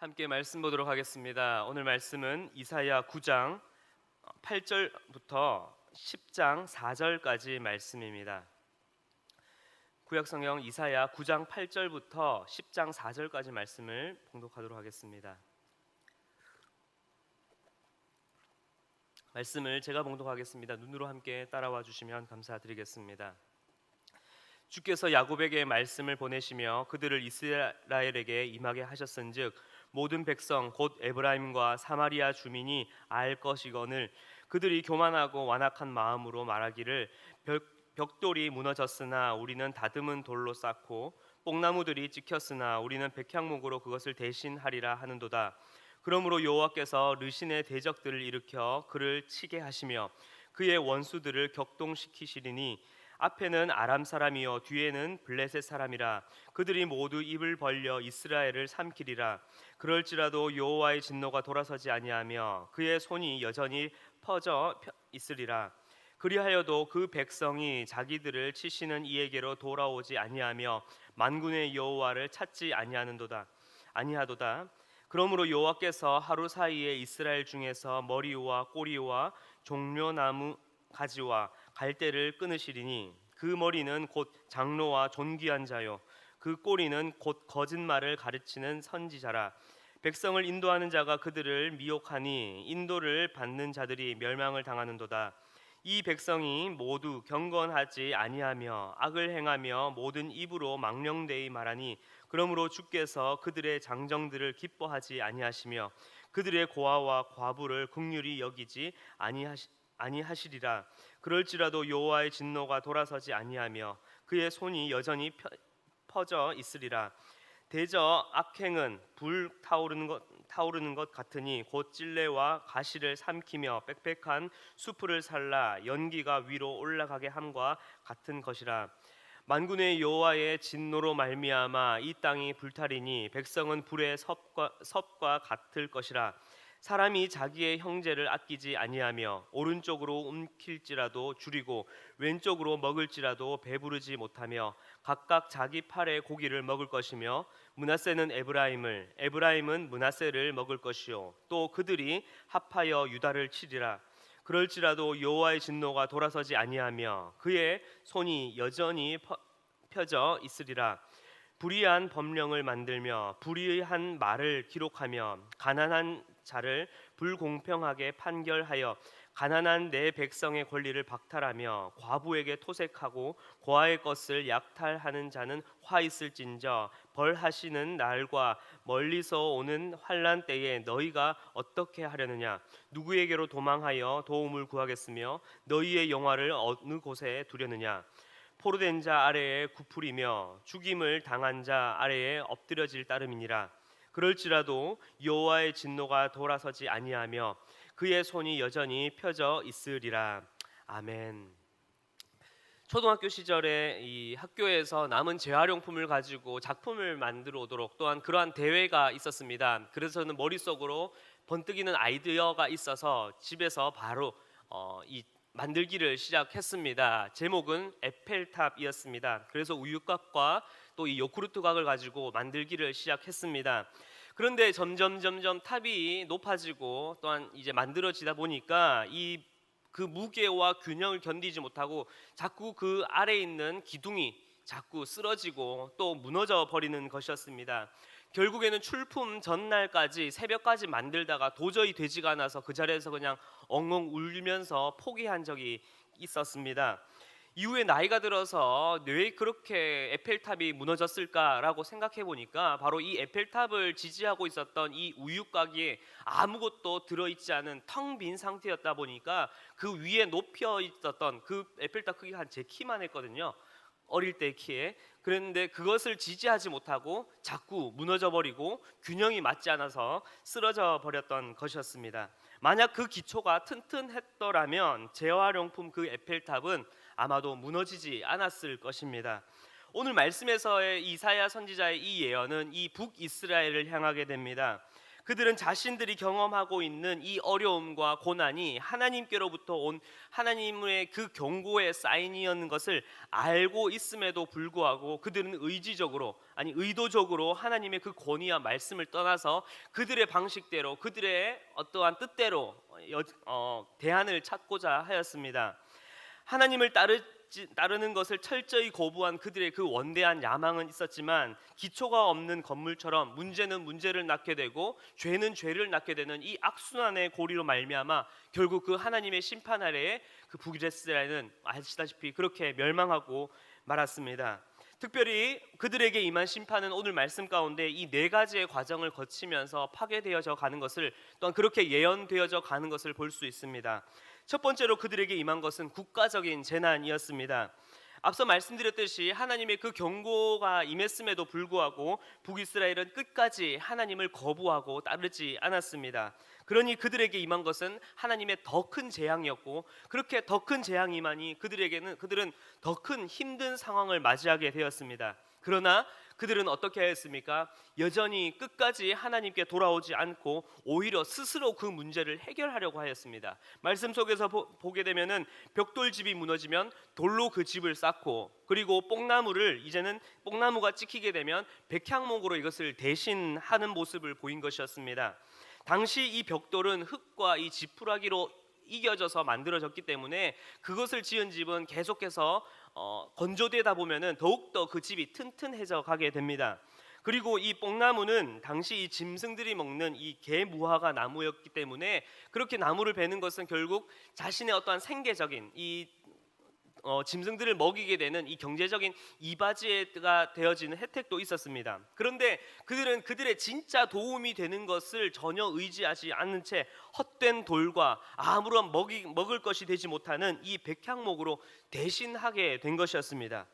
함께 말씀 보도록 하겠습니다. 오늘 말씀은 이사야 9장 8절부터 10장 4절까지 말씀입니다. 구약성경 이사야 9장 8절부터 10장 4절까지 말씀을 봉독하도록 하겠습니다. 말씀을 제가 봉독하겠습니다. 눈으로 함께 따라와 주시면 감사드리겠습니다. 주께서 야곱에게 말씀을 보내시며 그들을 이스라엘에게 임하게 하셨은즉 모든 백성 곧 에브라임과 사마리아 주민이 알 것이거늘 그들이 교만하고 완악한 마음으로 말하기를 벽돌이 무너졌으나 우리는 다듬은 돌로 쌓고 뽕나무들이 찍혔으나 우리는 백향목으로 그것을 대신하리라 하는도다. 그러므로 여호와께서 르신의 대적들을 일으켜 그를 치게 하시며 그의 원수들을 격동시키시리니 앞에는 아람 사람이요 뒤에는 블레셋 사람이라. 그들이 모두 입을 벌려 이스라엘을 삼키리라. 그럴지라도 여호와의 진노가 돌아서지 아니하며 그의 손이 여전히 퍼져 있으리라. 그리하여도 그 백성이 자기들을 치시는 이에게로 돌아오지 아니하며 만군의 여호와를 찾지 아니하도다. 그러므로 여호와께서 하루 사이에 이스라엘 중에서 머리와 꼬리와 종려나무 가지와 갈대를 끊으시리니 그 머리는 곧 장로와 존귀한 자요 그 꼬리는 곧 거짓말을 가르치는 선지자라. 백성을 인도하는 자가 그들을 미혹하니 인도를 받는 자들이 멸망을 당하는도다. 이 백성이 모두 경건하지 아니하며 악을 행하며 모든 입으로 망령되이 말하니 그러므로 주께서 그들의 장정들을 기뻐하지 아니하시며 그들의 고아와 과부를 긍휼히 여기지 아니하시리라. 그럴지라도 여호와의 진노가 돌아서지 아니하며 그의 손이 여전히 퍼져 있으리라. 대저 악행은 불 타오르는 것 같으니 곧 찔레와 가시를 삼키며 빽빽한 수풀을 살라 연기가 위로 올라가게 함과 같은 것이라. 만군의 여호와의 진노로 말미암아 이 땅이 불타리니 백성은 불의 섭과 같을 것이라. 사람이 자기의 형제를 아끼지 아니하며 오른쪽으로 움킬지라도 줄이고 왼쪽으로 먹을지라도 배부르지 못하며 각각 자기 팔의 고기를 먹을 것이며 므낫세는 에브라임은 므낫세를 먹을 것이요 또 그들이 합하여 유다를 치리라. 그럴지라도 여호와의 진노가 돌아서지 아니하며 그의 손이 여전히 펴져 있으리라. 불의한 법령을 만들며 불의한 말을 기록하며 가난한 자를 불공평하게 판결하여 가난한 내 백성의 권리를 박탈하며 과부에게 토색하고 고아의 것을 약탈하는 자는 화 있을진저 벌하시는 날과 멀리서 오는 환난 때에 너희가 어떻게 하려느냐. 누구에게로 도망하여 도움을 구하겠으며 너희의 영화를 어느 곳에 두려느냐. 포로된 자 아래에 굽으리며 죽임을 당한 자 아래에 엎드려질 따름이니라. 그럴지라도 여호와의 진노가 돌아서지 아니하며 그의 손이 여전히 펴져 있으리라. 아멘. 초등학교 시절에 이 학교에서 남은 재활용품을 가지고 작품을 만들어 오도록 또한 그러한 대회가 있었습니다. 그래서 저는 머릿속으로 번뜩이는 아이디어가 있어서 집에서 바로 이 만들기를 시작했습니다. 제목은 에펠탑이었습니다. 그래서 우유곽과 또 이 요구르트곽을 가지고 만들기를 시작했습니다. 그런데 점점 탑이 높아지고 또한 이제 만들어지다 보니까 그 무게와 균형을 견디지 못하고 자꾸 그 아래에 있는 기둥이 자꾸 쓰러지고 또 무너져 버리는 것이었습니다. 결국에는 출품 전날까지 새벽까지 만들다가 도저히 되지가 않아서 그 자리에서 그냥 엉엉 울면서 포기한 적이 있었습니다. 이후에 나이가 들어서 왜 그렇게 에펠탑이 무너졌을까라고 생각해 보니까 바로 이 에펠탑을 지지하고 있었던 이 우유곽에 아무것도 들어있지 않은 텅 빈 상태였다 보니까 그 위에 높여 있었던 그 에펠탑 크기가 한 제 키만 했거든요. 어릴 때 키에. 그랬는데 그것을 지지하지 못하고 자꾸 무너져 버리고 균형이 맞지 않아서 쓰러져 버렸던 것이었습니다. 만약 그 기초가 튼튼했더라면 재활용품 그 에펠탑은 아마도 무너지지 않았을 것입니다. 오늘 말씀에서의 이사야 선지자의 이 예언은 이 북이스라엘을 향하게 됩니다. 그들은 자신들이 경험하고 있는 이 어려움과 고난이 하나님께로부터 온 하나님의 그 경고의 사인이었는 것을 알고 있음에도 불구하고 그들은 의도적으로 하나님의 그 권위와 말씀을 떠나서 그들의 방식대로, 그들의 어떠한 뜻대로 대안을 찾고자 하였습니다. 하나님을 따르는 것을 철저히 거부한 그들의 그 원대한 야망은 있었지만, 기초가 없는 건물처럼 문제는 문제를 낳게 되고 죄는 죄를 낳게 되는 이 악순환의 고리로 말미암아 결국 그 하나님의 심판 아래에 그 북이스라엘은 아시다시피 그렇게 멸망하고 말았습니다. 특별히 그들에게 임한 심판은 오늘 말씀 가운데 이 네 가지의 과정을 거치면서 파괴되어져 가는 것을, 또한 그렇게 예언되어져 가는 것을 볼 수 있습니다. 첫 번째로 그들에게 임한 것은 국가적인 재난이었습니다. 앞서 말씀드렸듯이 하나님의 그 경고가 임했음에도 불구하고 북이스라엘은 끝까지 하나님을 거부하고 따르지 않았습니다. 그러니 그들에게 임한 것은 하나님의 더 큰 재앙이었고, 그렇게 더 큰 재앙이 임하니 그들은 더 큰 힘든 상황을 맞이하게 되었습니다. 그러나 그들은 어떻게 하였습니까? 여전히 끝까지 하나님께 돌아오지 않고 오히려 스스로 그 문제를 해결하려고 하였습니다. 말씀 속에서 보게 되면은 벽돌집이 무너지면 돌로 그 집을 쌓고, 그리고 이제는 뽕나무가 찍히게 되면 백향목으로 이것을 대신하는 모습을 보인 것이었습니다. 당시 이 벽돌은 흙과 이 지푸라기로 이겨져서 만들어졌기 때문에 그것을 지은 집은 계속해서 건조되다 보면은 더욱더 그 집이 튼튼해져 가게 됩니다. 그리고 이 뽕나무는 당시 이 짐승들이 먹는 이 개무화과 나무였기 때문에 그렇게 나무를 베는 것은 결국 자신의 어떠한 생계적인 짐승들을 먹이게 되는 이 경제적인 이바지가 되어지는 혜택도 있었습니다. 그런데 그들은 그들의 진짜 도움이 되는 것을 전혀 의지하지 않는 채 헛된 돌과 아무런 먹을 것이 되지 못하는 이 백향목으로 대신하게 된 것이었습니다.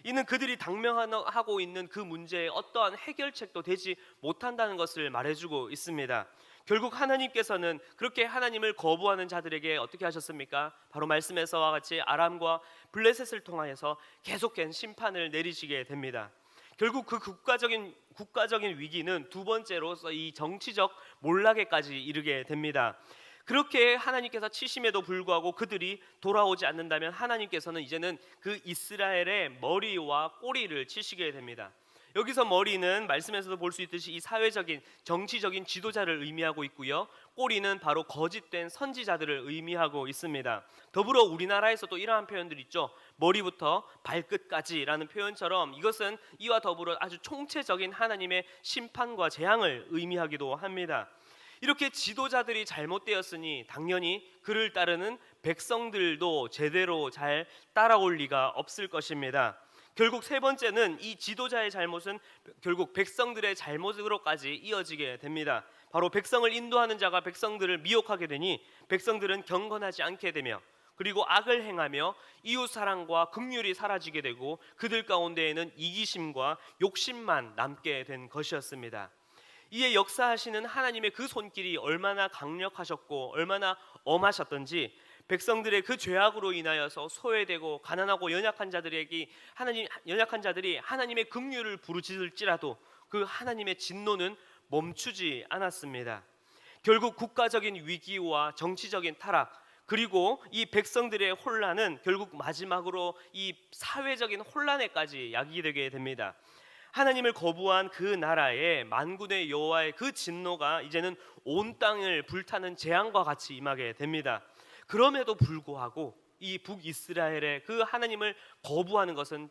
이는 그들이 당면하고 있는 그 문제에 어떠한 해결책도 되지 못한다는 것을 말해주고 있습니다. 결국 하나님께서는 그렇게 하나님을 거부하는 자들에게 어떻게 하셨습니까? 바로 말씀에서와 같이 아람과 블레셋을 통하여서 계속된 심판을 내리시게 됩니다. 결국 그 국가적인 위기는 두 번째로서 이 정치적 몰락에까지 이르게 됩니다. 그렇게 하나님께서 치심에도 불구하고 그들이 돌아오지 않는다면 하나님께서는 이제는 그 이스라엘의 머리와 꼬리를 치시게 됩니다. 여기서 머리는 말씀에서도 볼 수 있듯이 이 사회적인 정치적인 지도자를 의미하고 있고요, 꼬리는 바로 거짓된 선지자들을 의미하고 있습니다. 더불어 우리나라에서도 이러한 표현들 있죠. 머리부터 발끝까지라는 표현처럼 이것은 이와 더불어 아주 총체적인 하나님의 심판과 재앙을 의미하기도 합니다. 이렇게 지도자들이 잘못되었으니 당연히 그를 따르는 백성들도 제대로 잘 따라올 리가 없을 것입니다. 결국 세 번째는 이 지도자의 잘못은 결국 백성들의 잘못으로까지 이어지게 됩니다. 바로 백성을 인도하는 자가 백성들을 미혹하게 되니 백성들은 경건하지 않게 되며, 그리고 악을 행하며 이웃사랑과 긍휼이 사라지게 되고 그들 가운데에는 이기심과 욕심만 남게 된 것이었습니다. 이에 역사하시는 하나님의 그 손길이 얼마나 강력하셨고 얼마나 엄하셨던지, 백성들의 그 죄악으로 인하여서 소외되고 가난하고 연약한 자들이 하나님의 긍휼을 부르짖을지라도 그 하나님의 진노는 멈추지 않았습니다. 결국 국가적인 위기와 정치적인 타락, 그리고 이 백성들의 혼란은 결국 마지막으로 이 사회적인 혼란에까지 야기되게 됩니다. 하나님을 거부한 그 나라의 만군의 여호와의 그 진노가 이제는 온 땅을 불타는 재앙과 같이 임하게 됩니다. 그럼에도 불구하고 이 북이스라엘의 그 하나님을 거부하는 것은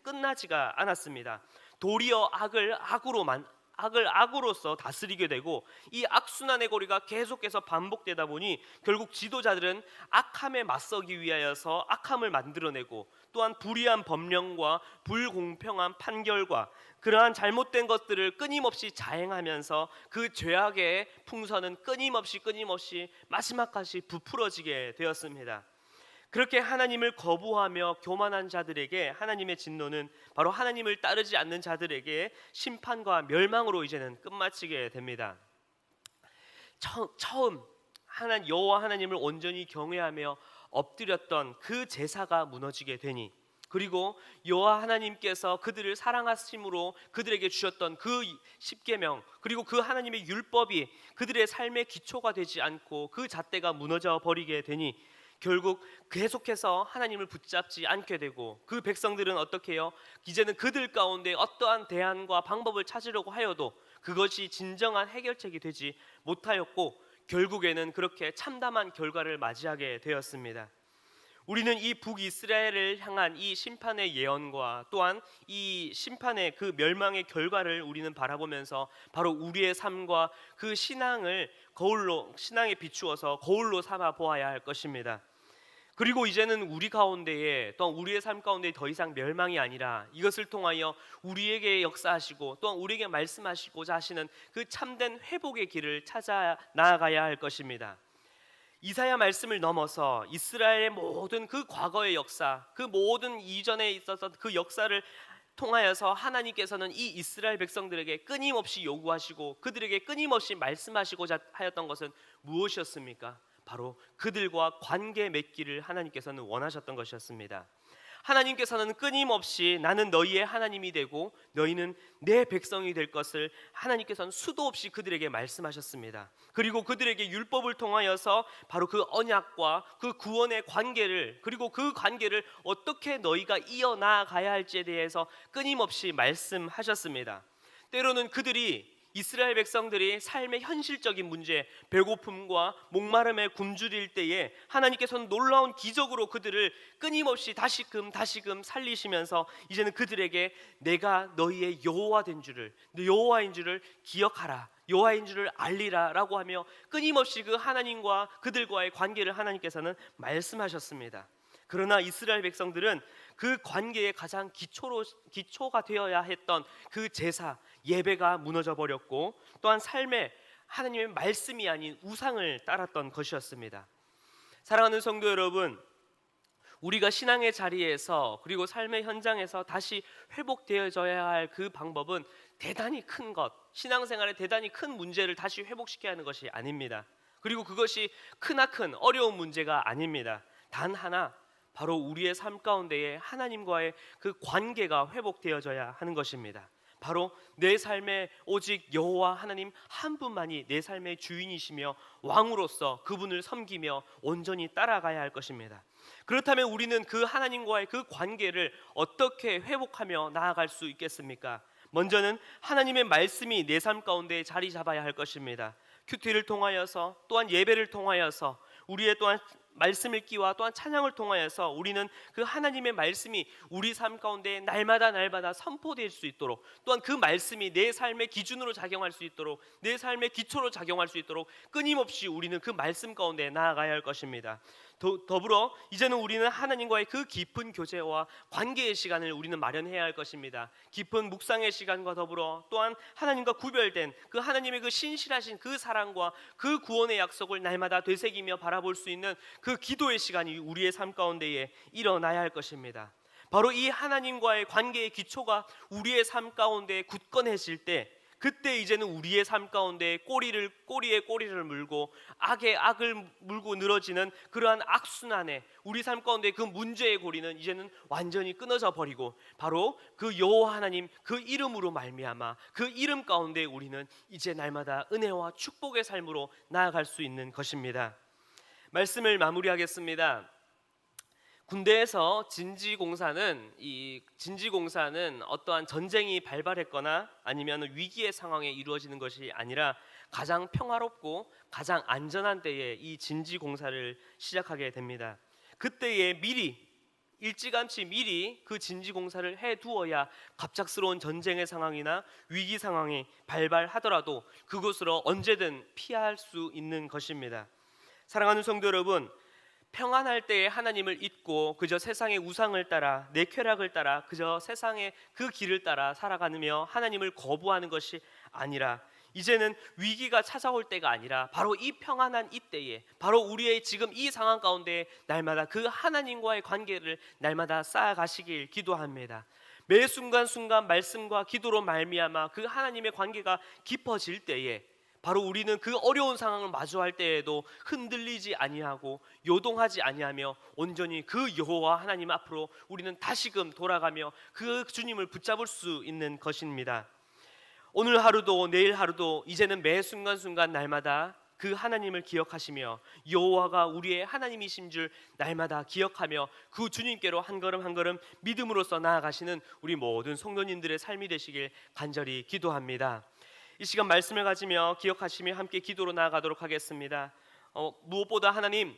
끝나지가 않았습니다. 도리어 악을 악으로서 다스리게 되고 이 악순환의 고리가 계속해서 반복되다 보니 결국 지도자들은 악함에 맞서기 위하여서 악함을 만들어내고, 또한 불의한 법령과 불공평한 판결과 그러한 잘못된 것들을 끊임없이 자행하면서 그 죄악의 풍선은 끊임없이 마지막까지 부풀어지게 되었습니다. 그렇게 하나님을 거부하며 교만한 자들에게 하나님의 진노는 바로 하나님을 따르지 않는 자들에게 심판과 멸망으로 이제는 끝마치게 됩니다. 처음 여호와 하나님을 온전히 경외하며 엎드렸던 그 제사가 무너지게 되니, 그리고 여호와 하나님께서 그들을 사랑하심으로 그들에게 주셨던 그 십계명, 그리고 그 하나님의 율법이 그들의 삶의 기초가 되지 않고 그 잣대가 무너져 버리게 되니 결국 계속해서 하나님을 붙잡지 않게 되고, 그 백성들은 어떻게 해요? 이제는 그들 가운데 어떠한 대안과 방법을 찾으려고 하여도 그것이 진정한 해결책이 되지 못하였고, 결국에는 그렇게 참담한 결과를 맞이하게 되었습니다. 우리는 이 북이스라엘을 향한 이 심판의 예언과 또한 이 심판의 그 멸망의 결과를 우리는 바라보면서 바로 우리의 삶과 그 신앙에 비추어서 거울로 삼아 보아야 할 것입니다. 그리고 이제는 우리 가운데에, 또한 우리의 삶 가운데 더 이상 멸망이 아니라 이것을 통하여 우리에게 역사하시고 또한 우리에게 말씀하시고자 하시는 그 참된 회복의 길을 찾아 나아가야 할 것입니다. 이사야 말씀을 넘어서 이스라엘의 모든 그 과거의 역사, 그 모든 이전에 있었던 그 역사를 통하여서 하나님께서는 이 이스라엘 백성들에게 끊임없이 요구하시고 그들에게 끊임없이 말씀하시고자 하였던 것은 무엇이었습니까? 바로 그들과 관계 맺기를 하나님께서는 원하셨던 것이었습니다. 하나님께서는 끊임없이 나는 너희의 하나님이 되고 너희는 내 백성이 될 것을 하나님께서는 수도 없이 그들에게 말씀하셨습니다. 그리고 그들에게 율법을 통하여서 바로 그 언약과 그 구원의 관계를, 그리고 그 관계를 어떻게 너희가 이어나가야 할지에 대해서 끊임없이 말씀하셨습니다. 때로는 이스라엘 백성들이 삶의 현실적인 문제, 배고픔과 목마름에 굶주릴 때에 하나님께서는 놀라운 기적으로 그들을 끊임없이 다시금 살리시면서 이제는 그들에게 내가 너희의 여호와인 줄을 기억하라, 여호와인 줄을 알리라 라고 하며 끊임없이 그 하나님과 그들과의 관계를 하나님께서는 말씀하셨습니다. 그러나 이스라엘 백성들은 그 관계의 가장 기초가 되어야 했던 그 제사, 예배가 무너져 버렸고, 또한 삶에 하나님의 말씀이 아닌 우상을 따랐던 것이었습니다. 사랑하는 성도 여러분, 우리가 신앙의 자리에서 그리고 삶의 현장에서 다시 회복되어져야 할 그 방법은 대단히 큰 것, 신앙생활에 대단히 큰 문제를 다시 회복시켜야 하는 것이 아닙니다. 그리고 그것이 크나큰 어려운 문제가 아닙니다. 단 하나, 바로 우리의 삶 가운데에 하나님과의 그 관계가 회복되어져야 하는 것입니다. 바로 내 삶에 오직 여호와 하나님 한 분만이 내 삶의 주인이시며 왕으로서 그분을 섬기며 온전히 따라가야 할 것입니다. 그렇다면 우리는 그 하나님과의 그 관계를 어떻게 회복하며 나아갈 수 있겠습니까? 먼저는 하나님의 말씀이 내 삶 가운데 자리 잡아야 할 것입니다. 큐티를 통하여서 또한 예배를 통하여서 우리의 또한 말씀 읽기와 또한 찬양을 통하여서 우리는 그 하나님의 말씀이 우리 삶 가운데 날마다 선포될 수 있도록, 또한 그 말씀이 내 삶의 기준으로 작용할 수 있도록, 내 삶의 기초로 작용할 수 있도록 끊임없이 우리는 그 말씀 가운데 나아가야 할 것입니다. 더불어 이제는 우리는 하나님과의 그 깊은 교제와 관계의 시간을 우리는 마련해야 할 것입니다. 깊은 묵상의 시간과 더불어 또한 하나님과 구별된 그 하나님의 그 신실하신 그 사랑과 그 구원의 약속을 날마다 되새기며 바라볼 수 있는 그 기도의 시간이 우리의 삶 가운데에 일어나야 할 것입니다. 바로 이 하나님과의 관계의 기초가 우리의 삶 가운데 굳건해질 때, 그때 이제는 우리의 삶 가운데 꼬리에 꼬리를 물고 악에 악을 물고 늘어지는 그러한 악순환에 우리 삶 가운데 그 문제의 고리는 이제는 완전히 끊어져 버리고 바로 그 여호와 하나님 그 이름으로 말미암아 그 이름 가운데 우리는 이제 날마다 은혜와 축복의 삶으로 나아갈 수 있는 것입니다. 말씀을 마무리하겠습니다. 군대에서 진지공사는 어떠한 전쟁이 발발했거나 아니면 위기의 상황에 이루어지는 것이 아니라 가장 평화롭고 가장 안전한 때에 이 진지공사를 시작하게 됩니다. 그때에 일찌감치 미리 그 진지공사를 해두어야 갑작스러운 전쟁의 상황이나 위기 상황이 발발하더라도 그곳으로 언제든 피할 수 있는 것입니다. 사랑하는 성도 여러분, 평안할 때에 하나님을 잊고 그저 세상의 우상을 따라 내 쾌락을 따라 그저 세상의 그 길을 따라 살아가며 하나님을 거부하는 것이 아니라, 이제는 위기가 찾아올 때가 아니라 바로 이 평안한 이때에, 바로 우리의 지금 이 상황 가운데 날마다 그 하나님과의 관계를 날마다 쌓아가시길 기도합니다. 매 순간순간 말씀과 기도로 말미암아 그 하나님의 관계가 깊어질 때에 바로 우리는 그 어려운 상황을 마주할 때에도 흔들리지 아니하고 요동하지 아니하며 온전히 그 여호와 하나님 앞으로 우리는 다시금 돌아가며 그 주님을 붙잡을 수 있는 것입니다. 오늘 하루도 내일 하루도 이제는 매 순간순간 날마다 그 하나님을 기억하시며 여호와가 우리의 하나님이신 줄 날마다 기억하며 그 주님께로 한 걸음 한 걸음 믿음으로써 나아가시는 우리 모든 성도님들의 삶이 되시길 간절히 기도합니다. 이 시간 말씀을 가지며 기억하시며 함께 기도로 나아가도록 하겠습니다. 무엇보다 하나님,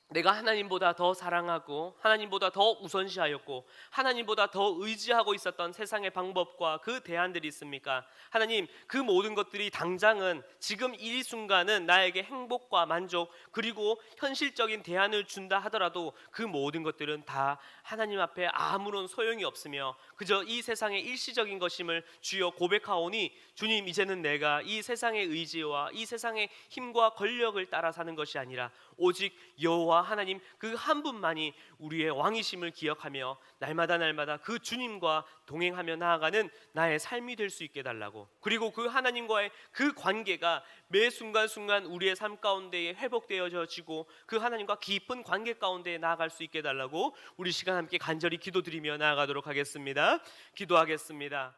내가 하나님보다 더 사랑하고 하나님보다 더 우선시하였고 하나님보다 더 의지하고 있었던 세상의 방법과 그 대안들이 있습니까? 하나님, 그 모든 것들이 당장은 지금 이 순간은 나에게 행복과 만족 그리고 현실적인 대안을 준다 하더라도 그 모든 것들은 다 하나님 앞에 아무런 소용이 없으며 그저 이 세상의 일시적인 것임을 주여 고백하오니 주님, 이제는 내가 이 세상의 의지와 이 세상의 힘과 권력을 따라 사는 것이 아니라 오직 여호와 하나님 그 한 분만이 우리의 왕이심을 기억하며 날마다 그 주님과 동행하며 나아가는 나의 삶이 될 수 있게 달라고, 그리고 그 하나님과의 그 관계가 매 순간순간 우리의 삶 가운데에 회복되어지고 그 하나님과 깊은 관계 가운데에 나아갈 수 있게 달라고 우리 시간 함께 간절히 기도드리며 나아가도록 하겠습니다. 기도하겠습니다.